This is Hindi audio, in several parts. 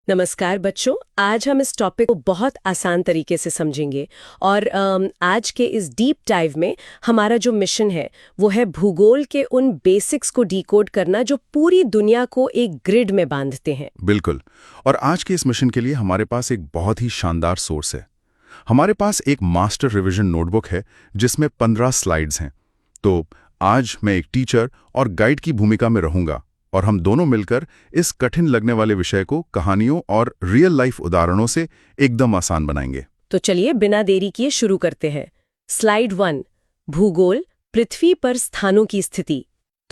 नमस्कार बच्चों। आज हम इस टॉपिक को बहुत आसान तरीके से समझेंगे और आज के इस डीप डाइव में हमारा जो मिशन है वो है भूगोल के उन बेसिक्स को डिकोड करना जो पूरी दुनिया को एक ग्रिड में बांधते हैं। बिल्कुल। और आज के इस मिशन के लिए हमारे पास एक बहुत ही शानदार सोर्स है। हमारे पास एक मास्टर रिवीजन नोटबुक है जिसमें 15 स्लाइड्स हैं। तो आज मैं एक टीचर और गाइड की भूमिका में रहूंगा और हम दोनों मिलकर इस कठिन लगने वाले विषय को कहानियों और रियल लाइफ उदाहरणों से एकदम आसान बनाएंगे। तो चलिए बिना देरी किए शुरू करते हैं। स्लाइड 1, भूगोल, पृथ्वी पर स्थानों की स्थिति।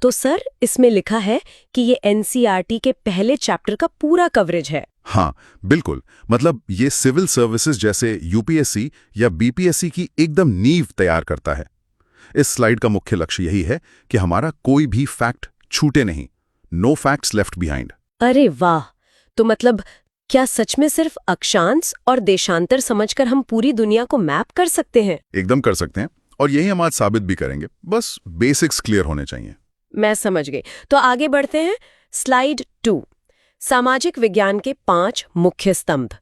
तो सर, इसमें लिखा है कि ये एनसीईआरटी के पहले चैप्टर का पूरा कवरेज है। हाँ, बिल्कुल। मतलब ये सिविल सर्विसेज जैसे यूपीएससी या बीपीएससी की एकदम नींव तैयार करता है। इस स्लाइड का मुख्य लक्ष्य यही है कि हमारा कोई भी फैक्ट छूटे नहीं। No facts left behind. अरे वाह! तो मतलब क्या सच में सिर्फ अक्षांश और देशांतर समझकर हम पूरी दुनिया को मैप कर सकते हैं? एकदम कर सकते हैं, और यही हम आज साबित भी करेंगे। बस बेसिक्स क्लियर होने चाहिए। मैं समझ गई। तो आगे बढ़ते हैं। स्लाइड 2, सामाजिक विज्ञान के 5 मुख्य स्तंभ।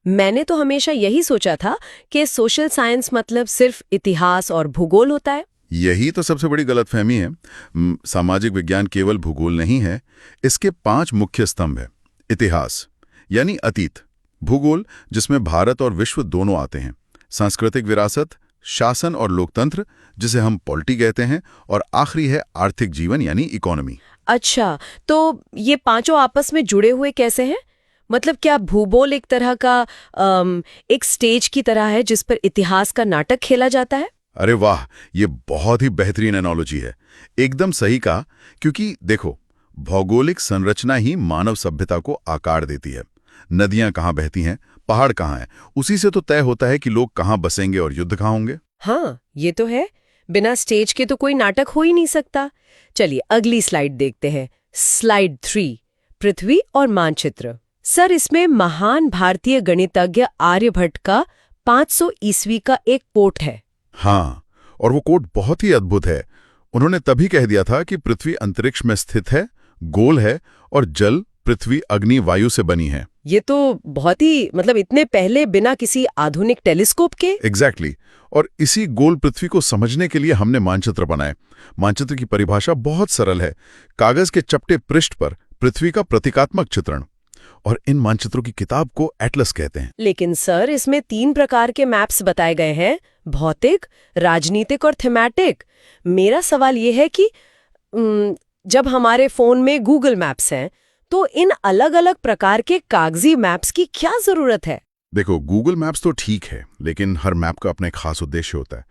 मैंने तो हमेशा यही सोचा था कि सोशल साइंस मतलब सिर्फ इतिहास और भूगोल होता है। यही तो सबसे बड़ी गलतफहमी है। सामाजिक विज्ञान केवल भूगोल नहीं है, इसके 5 मुख्य स्तंभ हैं। इतिहास यानी अतीत, भूगोल जिसमें भारत और विश्व दोनों आते हैं, सांस्कृतिक विरासत, शासन और लोकतंत्र जिसे हम पॉलिटी कहते हैं, और आखिरी है आर्थिक जीवन यानी इकोनॉमी। अच्छा, तो ये पांचों आपस में जुड़े हुए कैसे हैं? मतलब क्या भूगोल एक तरह का एक स्टेज की तरह है जिस पर इतिहास का नाटक खेला जाता है? अरे वाह, ये बहुत ही बेहतरीन एनालॉजी है। एकदम सही कहा, क्योंकि देखो, भौगोलिक संरचना ही मानव सभ्यता को आकार देती है। नदियां कहाँ बहती हैं, पहाड़ कहाँ हैं, उसी से तो तय होता है कि लोग कहाँ बसेंगे और युद्ध कहाँ होंगे। हाँ, ये तो है। बिना स्टेज के तो कोई नाटक हो ही नहीं सकता। चलिए अगली स्लाइड देखते हैं। स्लाइड 3, पृथ्वी और मानचित्र। सर, इसमें महान भारतीय गणितज्ञ आर्यभट्ट का 500 ईस्वी का एक कोट है। हाँ, और वो कोट बहुत ही अद्भुत है। उन्होंने तभी कह दिया था कि पृथ्वी अंतरिक्ष में स्थित है, गोल है, और जल, पृथ्वी, अग्नि, वायु से बनी है। ये तो बहुत ही इतने पहले बिना किसी आधुनिक टेलीस्कोप के। एग्जैक्टली। और इसी गोल पृथ्वी को समझने के लिए हमने मानचित्र बनाए। मानचित्र की परिभाषा बहुत सरल है, कागज के चपटे पृष्ठ पर पृथ्वी का प्रतीकात्मक चित्रण। और इन मानचित्रों की किताब को एटलस कहते हैं। लेकिन सर, इसमें 3 प्रकार के मैप्स बताए गए हैं, भौतिक, राजनीतिक और थीमैटिक। मेरा सवाल ये है कि जब हमारे फोन में गूगल मैप्स हैं तो इन अलग-अलग प्रकार के कागजी मैप्स की क्या जरूरत है? देखो, गूगल मैप्स तो ठीक है, लेकिन हर मैप का अपना एक खास उद्देश्य होता है।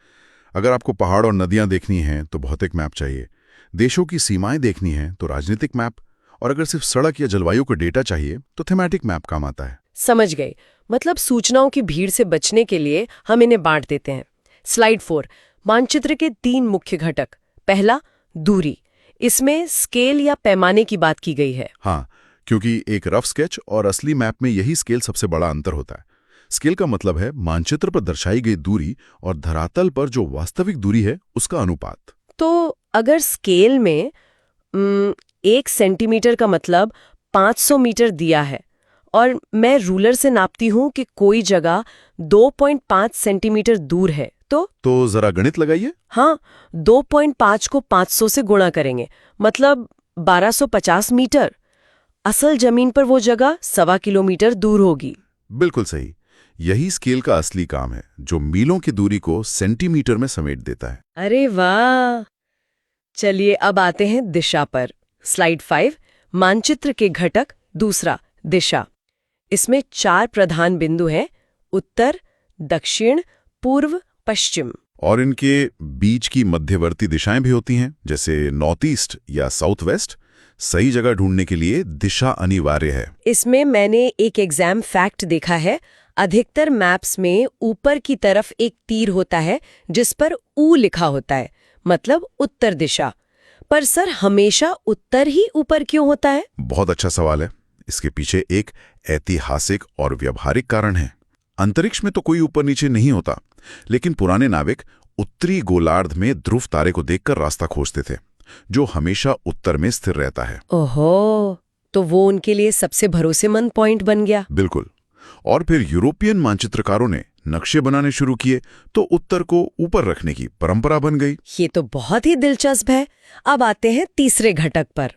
अगर आपको पहाड़ और नदियां देखनी हैं तो भौतिक मैप चाहिए, देशों की सीमाएं देखनी है तो राजनीतिक मैप, और अगर सिर्फ सड़क या जलवायु का डेटा चाहिए तो थीमैटिक मैप काम आता है। समझ गए। मतलब सूचनाओं की भीड़ से बचने के लिए हम इन्हें बांट देते हैं। स्लाइड 4, मानचित्र के 3 मुख्य घटक। पहला, दूरी। इसमें स्केल या पैमाने की बात की गई है। हाँ, क्योंकि एक रफ स्केच और असली मैप में यही स्केल सबसे बड़ा अंतर होता है। स्केल का मतलब है मानचित्र पर दर्शाई गई दूरी और धरातल पर जो वास्तविक दूरी है उसका अनुपात। तो अगर स्केल में 1 सेंटीमीटर का मतलब 500 मीटर दिया है और मैं रूलर से नापती हूँ कि कोई जगह 2.5 सेंटीमीटर दूर है, तो जरा गणित लगाइए। हाँ, 2.5 को 500 से गुणा करेंगे, मतलब 1250 मीटर। असल जमीन पर वो जगह 1.25 किलोमीटर दूर होगी। बिल्कुल सही। यही स्केल का असली काम है, जो मीलों की दूरी को सेंटीमीटर में समेट देता है। अरे वाह! चलिए अब आते हैं दिशा पर। स्लाइड 5, मानचित्र के घटक दूसरा, दिशा। इसमें 4 प्रधान बिंदु हैं, उत्तर, दक्षिण, पूर्व, पश्चिम। और इनके बीच की मध्यवर्ती दिशाएं भी होती हैं, जैसे नॉर्थ ईस्ट या साउथ वेस्ट। सही जगह ढूंढने के लिए दिशा अनिवार्य है। इसमें मैंने एक एग्जाम फैक्ट देखा है। अधिकतर मैप्स में ऊपर की तरफ एक तीर होता है जिस पर ऊ लिखा होता है, मतलब उत्तर दिशा। पर सर, हमेशा उत्तर ही ऊपर क्यों होता है? बहुत अच्छा सवाल है। इसके पीछे एक ऐतिहासिक और व्यावहारिक कारण है। अंतरिक्ष में तो कोई ऊपर नीचे नहीं होता, लेकिन पुराने नाविक उत्तरी गोलार्ध में ध्रुव तारे को देखकर रास्ता खोजते थे, जो हमेशा उत्तर में स्थिर रहता है। ओहो, तो वो उनके लिए सबसे भरोसेमंद पॉइंट बन गया। बिल्कुल। और फिर यूरोपियन मानचित्रकारों ने नक्शे बनाने शुरू किए तो उत्तर को ऊपर रखने की परंपरा बन गई। ये तो बहुत ही दिलचस्प है। अब आते हैं तीसरे घटक पर।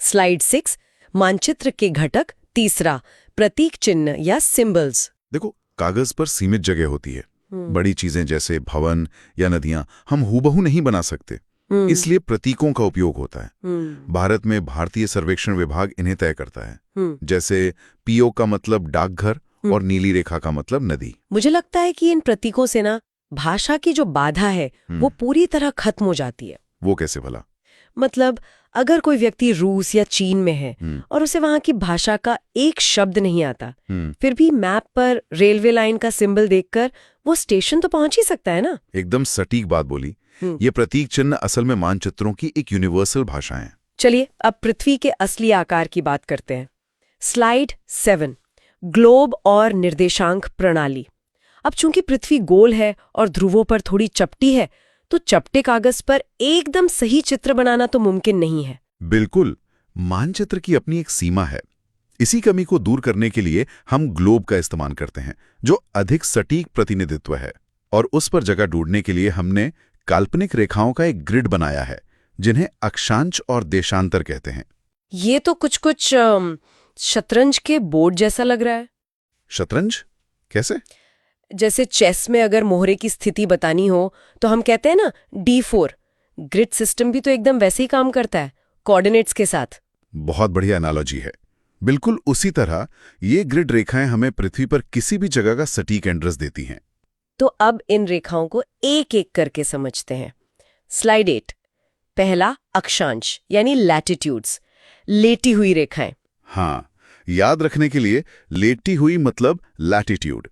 स्लाइड 6, मानचित्र के घटक तीसरा, प्रतीक चिन्ह या सिंबल्स। देखो, कागज पर सीमित जगह होती है। बड़ी चीजें जैसे भवन या नदियां हम हूबहू नहीं बना सकते, इसलिए प्रतीकों का उपयोग होता है। भारत में भारतीय सर्वेक्षण विभाग इन्हें तय करता है। जैसे पीओ का मतलब डाकघर और नीली रेखा का मतलब नदी। मुझे लगता है कि इन प्रतीकों से ना भाषा की जो बाधा है वो पूरी तरह खत्म हो जाती है। वो कैसे भला? मतलब अगर कोई व्यक्ति रूस या चीन में है और उसे वहां की भाषा का एक शब्द नहीं आता, फिर भी मैप पर रेलवे लाइन का सिंबल देखकर वो स्टेशन तो पहुंच ही सकता है ना। एकदम सटीक बात बोली। ये प्रतीक चिन्ह असल में मानचित्रों की एक यूनिवर्सल भाषा है। चलिए अब पृथ्वी के असली आकार की बात करते हैं। स्लाइड 7, ग्लोब और निर्देशांक प्रणाली। अब चूंकि पृथ्वी गोल है और ध्रुवों पर थोड़ी चपटी है, तो चपटे कागज पर एकदम सही चित्र बनाना तो मुमकिन नहीं है। बिल्कुल, मानचित्र की अपनी एक सीमा है। इसी कमी को दूर करने के लिए हम ग्लोब का इस्तेमाल करते हैं, जो अधिक सटीक प्रतिनिधित्व है। और उस पर जगह ढूंढने के लिए हमने काल्पनिक रेखाओं का एक ग्रिड बनाया है, जिन्हें अक्षांश और देशांतर कहते हैं। ये तो कुछ शतरंज के बोर्ड जैसा लग रहा है। शतरंज कैसे? जैसे चेस में अगर मोहरे की स्थिति बतानी हो तो हम कहते हैं ना D4। ग्रिड सिस्टम भी तो एकदम वैसे ही काम करता है, कोऑर्डिनेट्स के साथ। बहुत बढ़िया एनालॉजी है। बिल्कुल उसी तरह ये ग्रिड रेखाएं हमें पृथ्वी पर किसी भी जगह का सटीक एड्रेस देती हैं। तो अब इन रेखाओं को एक एक करके समझते हैं। स्लाइड 8, पहला अक्षांश यानी लैटिट्यूड्स, लेटी हुई रेखाएं। हाँ, याद रखने के लिए लेटी हुई मतलब लैटिट्यूड।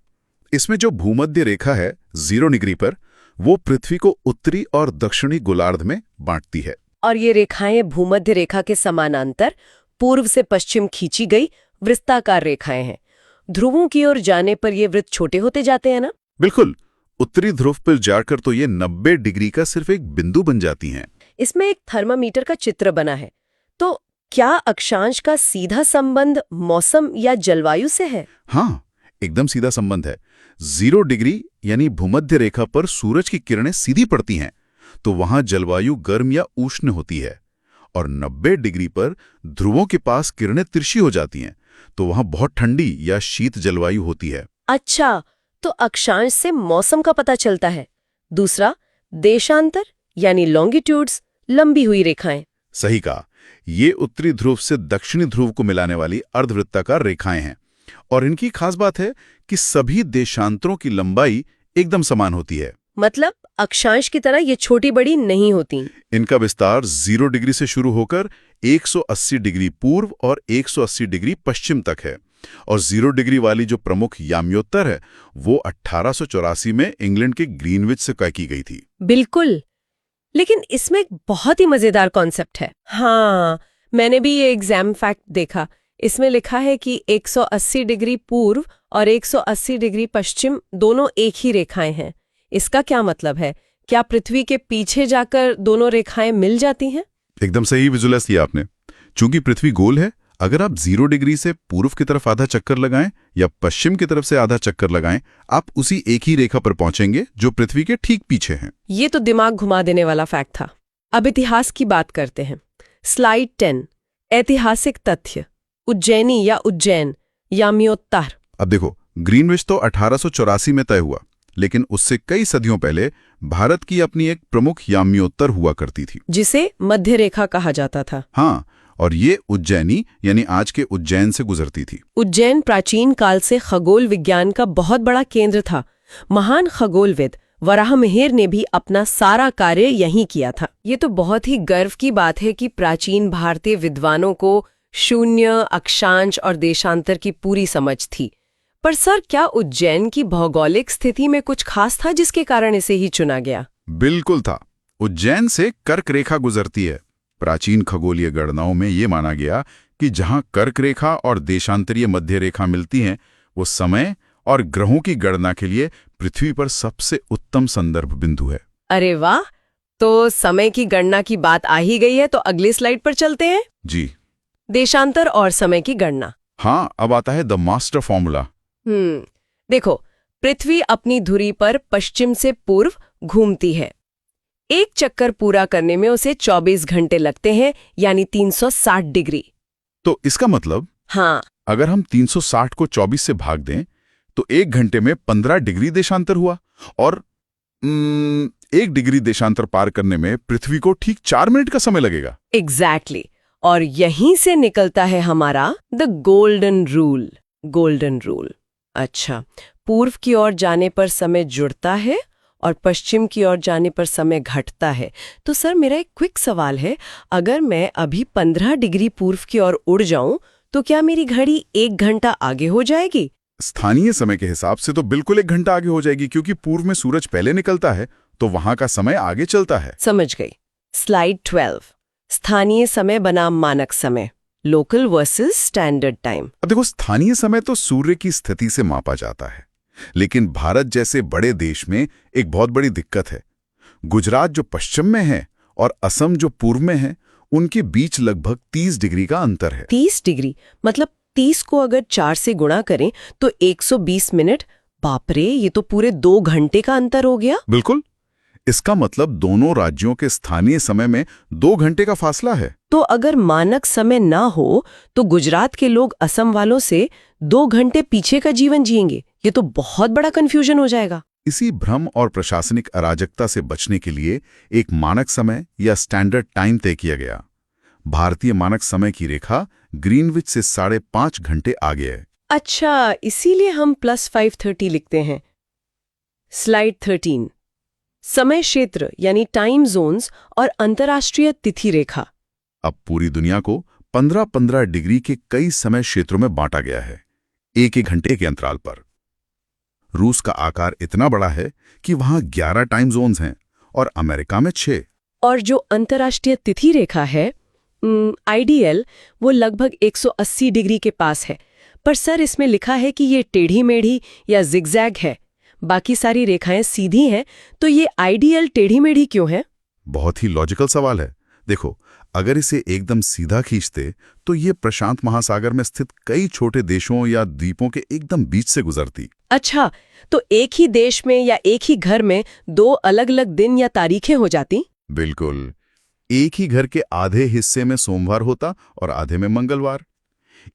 इसमें जो भूमध्य रेखा है 0 डिग्री पर, वो पृथ्वी को उत्तरी और दक्षिणी गोलार्ध में बांटती है। और ये रेखाएं भूमध्य रेखा के समानांतर पूर्व से पश्चिम खींची गई वृत्ताकार रेखाएं हैं। ध्रुवों की ओर जाने पर ये वृत्त छोटे होते जाते हैं ना। बिल्कुल, उत्तरी ध्रुव पर जाकर तो ये 90 डिग्री का सिर्फ एक बिंदु बन जाती हैं। इसमें एक थर्मामीटर का चित्र बना है। तो क्या अक्षांश का सीधा संबंध मौसम या जलवायु से है? हाँ, एकदम सीधा संबंध है। 0 डिग्री यानी भूमध्य रेखा पर सूरज की किरणें सीधी पड़ती हैं, तो वहां जलवायु गर्म या उष्ण होती है। और 90 डिग्री पर ध्रुवों के पास किरणें तिरछी हो जाती हैं, तो वहां बहुत ठंडी या शीत जलवायु होती है। अच्छा, तो अक्षांश से मौसम का पता चलता है। दूसरा, देशांतर यानी लॉन्गिट्यूड्स, लंबी हुई रेखाएं। सही कहा, ये उत्तरी ध्रुव से दक्षिणी ध्रुव को मिलाने वाली अर्धवृत्ताकार रेखाएं हैं। और इनकी खास बात है कि सभी देशांतरों की लंबाई एकदम समान होती है। मतलब अक्षांश की तरह ये छोटी बड़ी नहीं होती। इनका विस्तार 0 डिग्री से शुरू होकर 180 डिग्री पूर्व और 180 डिग्री पश्चिम तक है। और 0 डिग्री वाली जो प्रमुख याम्योत्तर है, वो 1884 में इंग्लैंड के ग्रीनविच से तय की गई थी। बिल्कुल, लेकिन इसमें एक बहुत ही मजेदार कॉन्सेप्ट है। हाँ, मैंने भी ये एग्जाम फैक्ट देखा। इसमें लिखा है कि 180 डिग्री पूर्व और 180 डिग्री पश्चिम दोनों एक ही रेखाएं हैं। इसका क्या मतलब है? क्या पृथ्वी के पीछे जाकर दोनों रेखाएं मिल जाती हैं? एकदम सही विजुअलाइज किया आपने। चूंकि पृथ्वी गोल है, अगर आप 0 डिग्री से पूर्व की तरफ आधा चक्कर लगाएं या पश्चिम की तरफ से आधा चक्कर लगाएं, आप उसी एक ही रेखा पर पहुंचेंगे जो पृथ्वी के ठीक पीछे है। ये तो दिमाग घुमा देने वाला फैक्ट था। अब इतिहास की बात करते हैं। स्लाइड 10, ऐतिहासिक तथ्य, उज्जैनी या उज्जैन, याम्योत्तर। अब देखो, ग्रीनविच तो 1884 में तय हुआ, लेकिन उससे कई सदियों पहले भारत की अपनी एक प्रमुख याम्योत्तर हुआ करती थी, जिसे मध्य रेखा कहा जाता था। हाँ, और ये उज्जैनी यानी आज के उज्जैन से गुजरती थी। उज्जैन प्राचीन काल से खगोल विज्ञान का बहुत बड़ा केंद्र था। महान खगोलविद वराहमिहिर ने भी अपना सारा कार्य यहीं किया था। ये तो बहुत ही गर्व की बात है कि प्राचीन भारतीय विद्वानों को शून्य, अक्षांश और देशांतर की पूरी समझ थी। पर सर, क्या उज्जैन की भौगोलिक स्थिति में कुछ खास था जिसके कारण इसे ही चुना गया? बिल्कुल था। उज्जैन से कर्क रेखा गुजरती है। प्राचीन खगोलीय गणनाओं में ये माना गया कि जहां कर्क रेखा और देशांतरीय मध्य रेखा मिलती हैं, वो समय और ग्रहों की गणना के लिए पृथ्वी पर सबसे उत्तम संदर्भ बिंदु है। अरे वाह! तो समय की गणना की बात आ ही गई है, तो अगली स्लाइड पर चलते हैं। जी। देशांतर और समय की गणना। हाँ, अब आता है द मास्टर फॉर्मूला। देखो, पृथ्वी अपनी धुरी पर पश्चिम से पूर्व घूमती है। एक चक्कर पूरा करने में उसे 24 घंटे लगते हैं, यानी 360 डिग्री। तो इसका मतलब हाँ, अगर हम 360 को 24 से भाग दें तो 1 घंटे में 15 डिग्री देशांतर हुआ, और 1 डिग्री देशांतर पार करने में पृथ्वी को ठीक 4 मिनट का समय लगेगा। एग्जैक्टली। और यहीं से निकलता है हमारा the golden rule. Golden rule. अच्छा, पूर्व की ओर जाने पर समय जुड़ता है और पश्चिम की ओर जाने पर समय घटता है। तो सर, मेरा एक क्विक सवाल है, अगर मैं अभी 15 डिग्री पूर्व की ओर उड़ जाऊं तो क्या मेरी घड़ी 1 घंटा आगे हो जाएगी? स्थानीय समय के हिसाब से तो बिल्कुल 1 घंटा आगे हो जाएगी, क्योंकि पूर्व में सूरज पहले निकलता है तो वहां का समय आगे चलता है। समझ गई। स्लाइड 12, स्थानीय समय बनाम मानक समय, लोकल वर्सेस स्टैंडर्ड टाइम। अब देखो, स्थानीय समय तो सूर्य की स्थिति से मापा जाता है, लेकिन भारत जैसे बड़े देश में एक बहुत बड़ी दिक्कत है। गुजरात जो पश्चिम में है और असम जो पूर्व में है, उनके बीच लगभग 30 डिग्री का अंतर है। 30 डिग्री मतलब 30 को अगर 4 से गुणा करें तो 120 मिनट। बाप रे, ये तो पूरे 2 घंटे का अंतर हो गया। बिल्कुल। इसका मतलब दोनों राज्यों के स्थानीय समय में 2 घंटे का फासला है। तो अगर मानक समय ना हो तो गुजरात के लोग असम वालों से 2 घंटे पीछे का जीवन जिएंगे। ये तो बहुत बड़ा कंफ्यूजन हो जाएगा। इसी भ्रम और प्रशासनिक अराजकता से बचने के लिए एक मानक समय या स्टैंडर्ड टाइम तय किया गया। भारतीय मानक समय की रेखा ग्रीनविच से 5.5 घंटे आगे है। अच्छा, इसीलिए हम +530 लिखते हैं। स्लाइड 13, समय क्षेत्र यानी टाइम जोन्स और अंतर्राष्ट्रीय तिथि रेखा। अब पूरी दुनिया को 15-15 डिग्री के कई समय क्षेत्रों में बांटा गया है, 1-1 घंटे के अंतराल पर। रूस का आकार इतना बड़ा है कि वहां 11 टाइम जोन्स हैं और अमेरिका में 6। और जो अंतर्राष्ट्रीय तिथि रेखा है, आईडीएल, वो लगभग 180 डिग्री के पास है। पर सर, इसमें लिखा है कि ये टेढ़ी मेढ़ी या जिगजैग है, बाकी सारी रेखाएं सीधी हैं, तो ये आईडीएल टेढ़ी मेढ़ी क्यों है? बहुत ही लॉजिकल सवाल है। देखो, अगर इसे एकदम सीधा खींचते तो ये प्रशांत महासागर में स्थित कई छोटे देशों या द्वीपों के एकदम बीच से गुजरती। अच्छा, तो एक ही देश में या एक ही घर में 2 अलग-अलग दिन या तारीखें हो जाती? बिल्कुल। एक ही घर के आधे हिस्से में सोमवार होता और आधे में मंगलवार।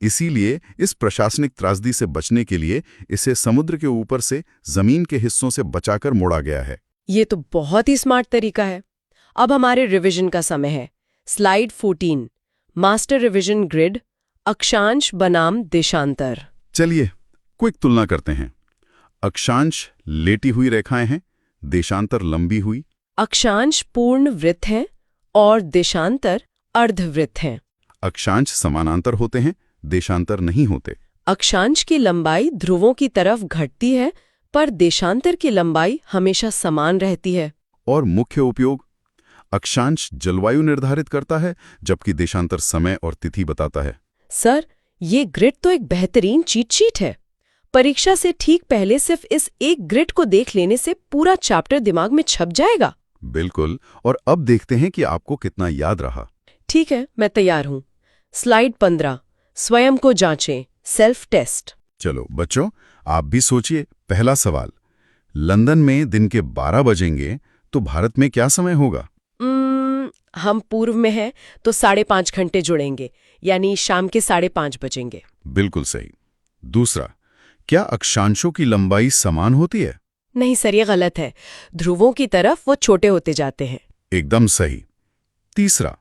इसीलिए इस प्रशासनिक त्रासदी से बचने के लिए इसे समुद्र के ऊपर से जमीन के हिस्सों से बचाकर मोड़ा गया है। ये तो बहुत ही स्मार्ट तरीका है। अब हमारे रिवीजन का समय है। स्लाइड 14, मास्टर रिवीजन ग्रिड, अक्षांश बनाम देशांतर। चलिए क्विक तुलना करते हैं। अक्षांश लेटी हुई रेखाएं हैं, देशांतर लंबी हुई। अक्षांश पूर्ण वृत्त हैं और देशांतर अर्धवृत्त हैं। अक्षांश समानांतर होते हैं, देशांतर नहीं होते। अक्षांश की लंबाई ध्रुवों की तरफ घटती है, पर देशांतर की लंबाई हमेशा समान रहती है। और मुख्य उपयोग, अक्षांश जलवायु निर्धारित करता है, जबकि देशांतर समय और तिथि बताता है। सर, ये ग्रिड तो एक बेहतरीन चीट शीट है। परीक्षा से ठीक पहले सिर्फ इस एक ग्रिड को देख लेने से पूरा चैप्टर दिमाग में छप जाएगा। बिल्कुल। और अब देखते हैं कि आपको कितना याद रहा। ठीक है, मैं तैयार हूँ। स्लाइड 15, स्वयं को जांचें, सेल्फ टेस्ट। चलो बच्चों, आप भी सोचिए। पहला सवाल, लंदन में दिन के 12 बजेंगे तो भारत में क्या समय होगा? हम पूर्व में हैं तो 5.5 घंटे जुड़ेंगे, यानी शाम के 5:30 बजेंगे। बिल्कुल सही। दूसरा, क्या अक्षांशों की लंबाई समान होती है? नहीं सर, ये गलत है। ध्रुवों की तरफ वो छोटे होते जाते हैं। एकदम सही। तीसरा,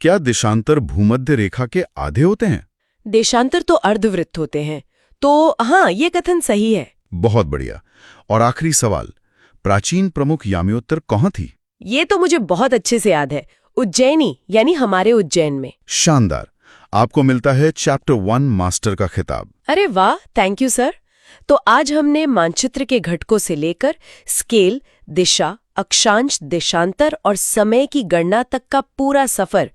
क्या देशांतर भूमध्य रेखा के आधे होते हैं? देशांतर तो अर्धवृत्त होते हैं। तो हाँ, ये कथन सही है। बहुत बढ़िया। और आखिरी सवाल, प्राचीन प्रमुख यामियोत्तर कहाँ थी? ये तो मुझे बहुत अच्छे से याद है, उज्जैनी, यानी हमारे उज्जैन में। शानदार। आपको मिलता है चैप्टर 1 मास्टर का खिताब। अरे वाह, थैंक यू सर। तो आज हमने मानचित्र के घटकों से लेकर स्केल, दिशा, अक्षांश, देशांतर और समय की गणना तक का पूरा सफर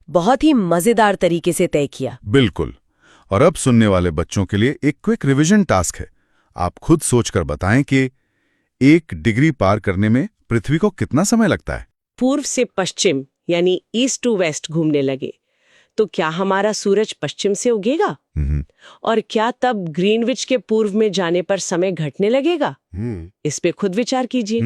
बहुत ही मजेदार तरीके से तय किया। बिल्कुल। और अब सुनने वाले बच्चों के लिए एक क्विक रिवीजन टास्क है। आप खुद सोचकर बताएं कि 1 डिग्री पार करने में पृथ्वी को कितना समय लगता है? पूर्व से पश्चिम यानी ईस्ट टू वेस्ट घूमने लगे तो क्या हमारा सूरज पश्चिम से उगेगा? और क्या तब ग्रीनविच के पूर्व में जाने पर समय घटने लगेगा? इस पे खुद विचार कीजिए।